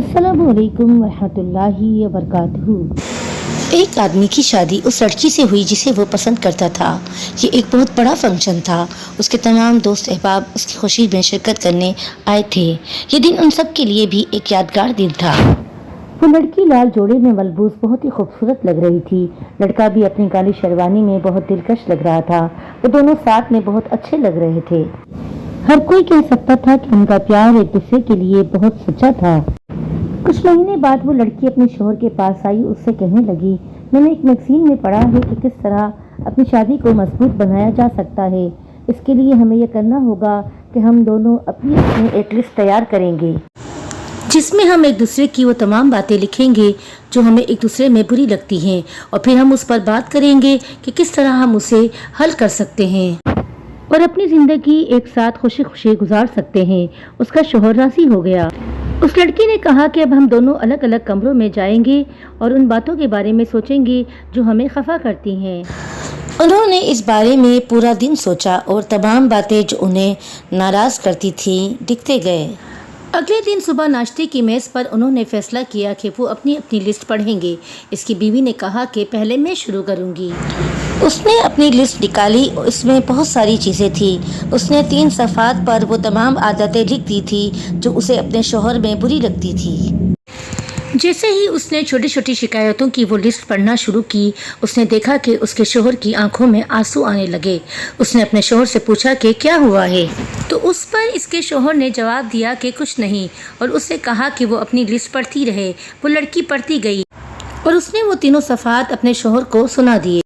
अस्सलामुअलैकुम वरहमतुल्लाहि वबरकातुहू। एक आदमी की शादी उस लड़की से हुई जिसे वो पसंद करता था। ये एक बहुत बड़ा फंक्शन था। उसके तमाम दोस्त अहबाब उसकी खुशी में शिरकत करने आए थे। ये दिन उन सब के लिए भी एक यादगार दिन था। वो लड़की लाल जोड़े में मलबूस बहुत ही खूबसूरत लग रही थी। लड़का भी अपनी काली शेरवानी में बहुत दिलकश लग रहा था। वो दोनों साथ में बहुत अच्छे लग रहे थे। हर कोई कह सकता था कि उनका प्यार एक दूसरे के लिए बहुत सच्चा था। कुछ महीने बाद वो लड़की अपने शोहर के पास आई। उससे कहने लगी, मैंने एक मैगजीन में पढ़ा है कि किस तरह अपनी शादी को मजबूत बनाया जा सकता है। इसके लिए हमें यह करना होगा कि हम दोनों अपनी एक लिस्ट तैयार करेंगे जिसमें हम एक दूसरे की वो तमाम बातें लिखेंगे जो हमें एक दूसरे में बुरी लगती हैं, और फिर हम उस पर बात करेंगे कि किस तरह हम उसे हल कर सकते हैं और अपनी जिंदगी एक साथ खुशी खुशी गुजार सकते हैं। उसका शोहर राजी हो गया। उस लड़की ने कहा कि अब हम दोनों अलग अलग कमरों में जाएंगे और उन बातों के बारे में सोचेंगे जो हमें खफा करती हैं। उन्होंने इस बारे में पूरा दिन सोचा और तमाम बातें जो उन्हें नाराज करती थी लिखते गए। अगले दिन सुबह नाश्ते की मेज़ पर उन्होंने फैसला किया कि वो अपनी अपनी लिस्ट पढ़ेंगे। इसकी बीवी ने कहा कि पहले मैं शुरू करूंगी। उसने अपनी लिस्ट निकाली। इसमें बहुत सारी चीज़ें थी। उसने 3 सफ़ात पर वो तमाम आदतें लिख दी थी जो उसे अपने शौहर में बुरी लगती थी। जैसे ही उसने छोटी छोटी शिकायतों की वो लिस्ट पढ़ना शुरू की, उसने देखा कि उसके शौहर की आंखों में आंसू आने लगे। उसने अपने शौहर से पूछा कि क्या हुआ है, तो उस पर इसके शौहर ने जवाब दिया कि कुछ नहीं, और उससे कहा कि वो अपनी लिस्ट पढ़ती रहे। वो लड़की पढ़ती गई और उसने वो 3 सफ़ात अपने शौहर को सुना दिए।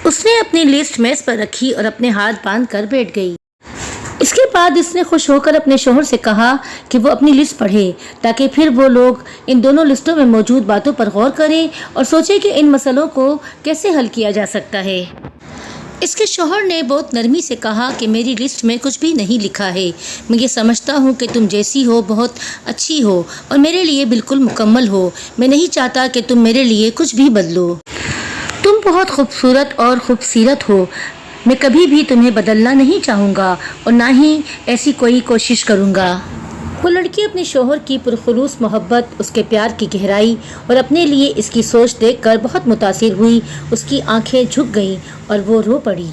उसने अपनी लिस्ट मेज़ पर रखी और अपने हाथ बांध कर बैठ गई। इसके बाद इसने खुश होकर अपने शौहर से कहा कि वो अपनी लिस्ट पढ़े ताकि फिर वो लोग इन दोनों लिस्टों में मौजूद बातों पर गौर करें और सोचें कि इन मसलों को कैसे हल किया जा सकता है। इसके शौहर ने बहुत नरमी से कहा कि मेरी लिस्ट में कुछ भी नहीं लिखा है। मैं ये समझता हूँ कि तुम जैसी हो बहुत अच्छी हो और मेरे लिए बिल्कुल मुकम्मल हो। मैं नहीं चाहता कि तुम मेरे लिए कुछ भी बदलो। तुम बहुत खूबसूरत और खूबसीरत हो। मैं कभी भी तुम्हें बदलना नहीं चाहूँगा और ना ही ऐसी कोई कोशिश करूँगा। वो लड़की अपने शौहर की पुरखुलूस मोहब्बत, उसके प्यार की गहराई और अपने लिए इसकी सोच देखकर बहुत मुतासिर हुई। उसकी आंखें झुक गईं और वो रो पड़ी।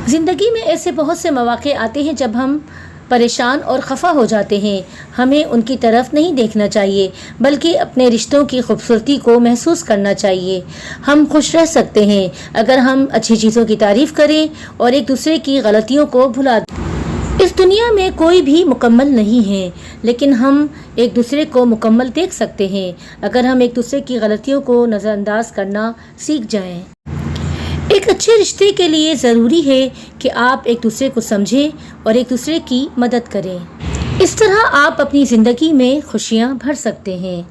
ज़िंदगी में ऐसे बहुत से मौक़े आते हैं जब हम परेशान और ख़फा हो जाते हैं। हमें उनकी तरफ नहीं देखना चाहिए बल्कि अपने रिश्तों की खूबसूरती को महसूस करना चाहिए। हम खुश रह सकते हैं अगर हम अच्छी चीज़ों की तारीफ़ करें और एक दूसरे की गलतियों को भुला दें। इस दुनिया में कोई भी मुकम्मल नहीं है, लेकिन हम एक दूसरे को मुकम्मल देख सकते हैं अगर हम एक दूसरे की गलतियों को नज़रअंदाज करना सीख जाएं। एक अच्छे रिश्ते के लिए ज़रूरी है कि आप एक दूसरे को समझें और एक दूसरे की मदद करें। इस तरह आप अपनी ज़िंदगी में खुशियाँ भर सकते हैं।